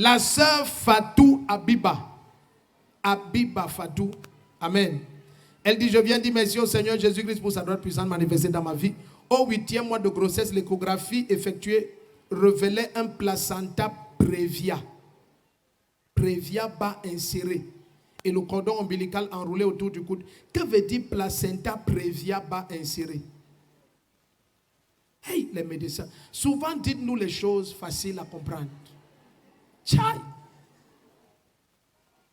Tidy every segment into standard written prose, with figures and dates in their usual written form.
La sœur Fatou Abiba. Abiba Fatou. Amen. Elle dit, je viens dire merci au Seigneur Jésus-Christ pour sa droite puissante manifestée dans ma vie. Au 8e mois de grossesse, l'échographie effectuée révélait un placenta prévia. Prévia bas inséré. Et le cordon ombilical enroulé autour du coude. Que veut dire placenta prévia bas inséré? Hey, les médecins. Souvent, dites-nous les choses faciles à comprendre. Tchai.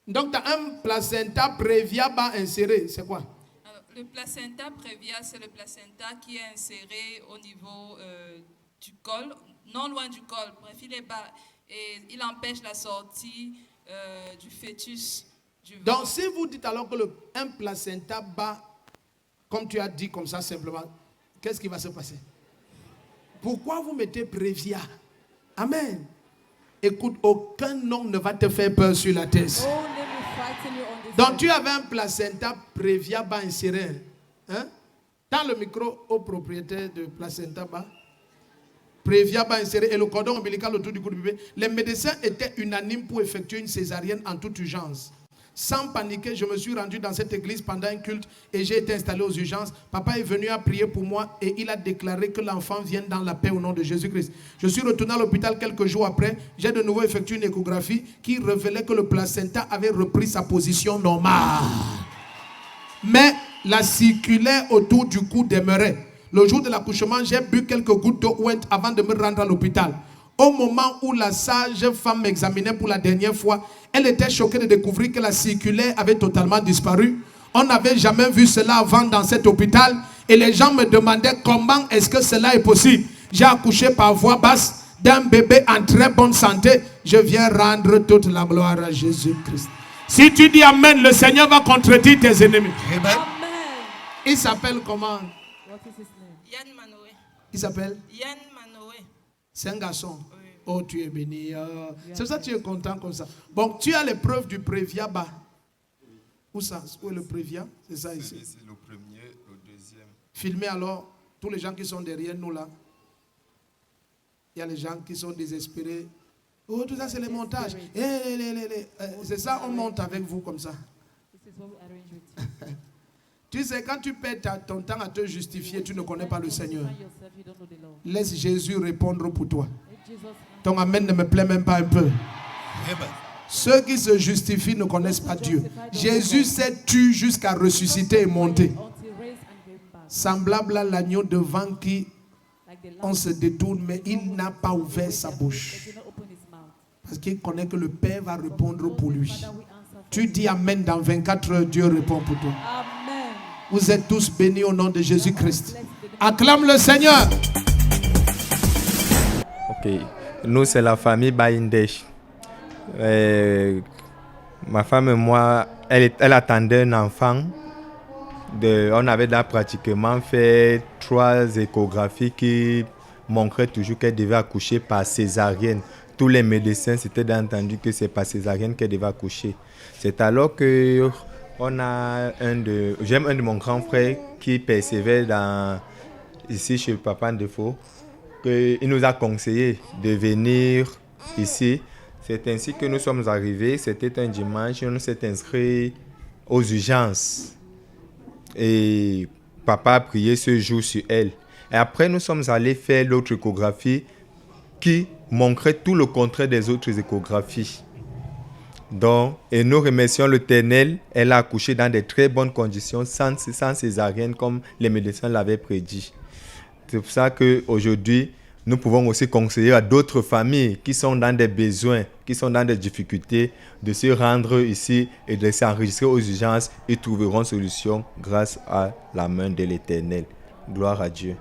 Donc, tu as un placenta prévia bas inséré. C'est quoi? Alors, le placenta prévia, c'est le placenta qui est inséré au niveau du col, non loin du col. Bref, il est bas et il empêche la sortie du fœtus. Donc, si vous dites alors que un placenta bas, comme tu as dit comme ça simplement, qu'est-ce qui va se passer? Pourquoi vous mettez prévia? Amen. Écoute, aucun nom ne va te faire peur sur la terre. Donc tu avais un placenta prévia bas inséré. Hein? Tends le micro au propriétaire de placenta bas. Prévia bas inséré et le cordon ombilical autour du cou du bébé. Les médecins étaient unanimes pour effectuer une césarienne en toute urgence. Sans paniquer, je me suis rendu dans cette église pendant un culte et j'ai été installé aux urgences. Papa est venu à prier pour moi et il a déclaré que l'enfant vienne dans la paix au nom de Jésus-Christ. Je suis retourné à l'hôpital quelques jours après. J'ai de nouveau effectué une échographie qui révélait que le placenta avait repris sa position normale. Mais la circulaire autour du cou demeurait. Le jour de l'accouchement, j'ai bu quelques gouttes d'eau ouinte avant de me rendre à l'hôpital. Au moment où la sage-femme m'examinait pour la dernière fois, elle était choquée de découvrir que la circulaire avait totalement disparu. On n'avait jamais vu cela avant dans cet hôpital. Et les gens me demandaient comment est-ce que cela est possible. J'ai accouché par voix basse d'un bébé en très bonne santé. Je viens rendre toute la gloire à Jésus-Christ. Si tu dis Amen, le Seigneur va contredire tes ennemis. Amen. Il s'appelle comment? Yann Manoé. Il s'appelle? Yann Manoé. C'est un garçon. Oui. Oh, tu es béni. C'est pour ça que tu es content comme ça. Bon, tu as l'épreuve du prévia bas. Où ça? Où est le prévia? C'est ça ici. C'est le premier, le deuxième. Filmez alors tous les gens qui sont derrière nous là. Il y a les gens qui sont désespérés. Oh, tout ça c'est les montages. C'est ça, on monte avec vous comme ça. Tu sais, quand tu perds ton temps à te justifier, tu ne connais pas le Seigneur. Laisse Jésus répondre pour toi. Ton amen ne me plaît même pas un peu. Ceux qui se justifient ne connaissent pas Dieu. Jésus s'est tué jusqu'à ressusciter et monter. Semblable à l'agneau devant qui on se détourne, mais il n'a pas ouvert sa bouche. Parce qu'il connaît que le Père va répondre pour lui. Tu dis Amen, dans 24 heures, Dieu répond pour toi. Amen. Vous êtes tous bénis au nom de Jésus-Christ. Acclame le Seigneur. Ok, nous c'est la famille Baindesh. Ma femme et moi, elle attendait un enfant. On avait là pratiquement fait 3 échographies qui montraient toujours qu'elle devait accoucher par césarienne. Tous les médecins s'étaient entendu que c'est par césarienne qu'elle devait accoucher. C'est alors que j'aime un de mon grand frère qui persévère ici chez Papa Ndefo, qu'il nous a conseillé de venir ici. C'est ainsi que nous sommes arrivés. C'était un dimanche, on s'est inscrit aux urgences. Et papa a prié ce jour sur elle. Et après, nous sommes allés faire l'autre échographie qui montrait tout le contraire des autres échographies. Donc, et nous remercions l'Éternel, elle a accouché dans de très bonnes conditions, sans césarienne, comme les médecins l'avaient prédit. C'est pour ça qu'aujourd'hui, nous pouvons aussi conseiller à d'autres familles qui sont dans des besoins, qui sont dans des difficultés, de se rendre ici et de s'enregistrer aux urgences. Ils trouveront solution grâce à la main de l'Éternel. Gloire à Dieu.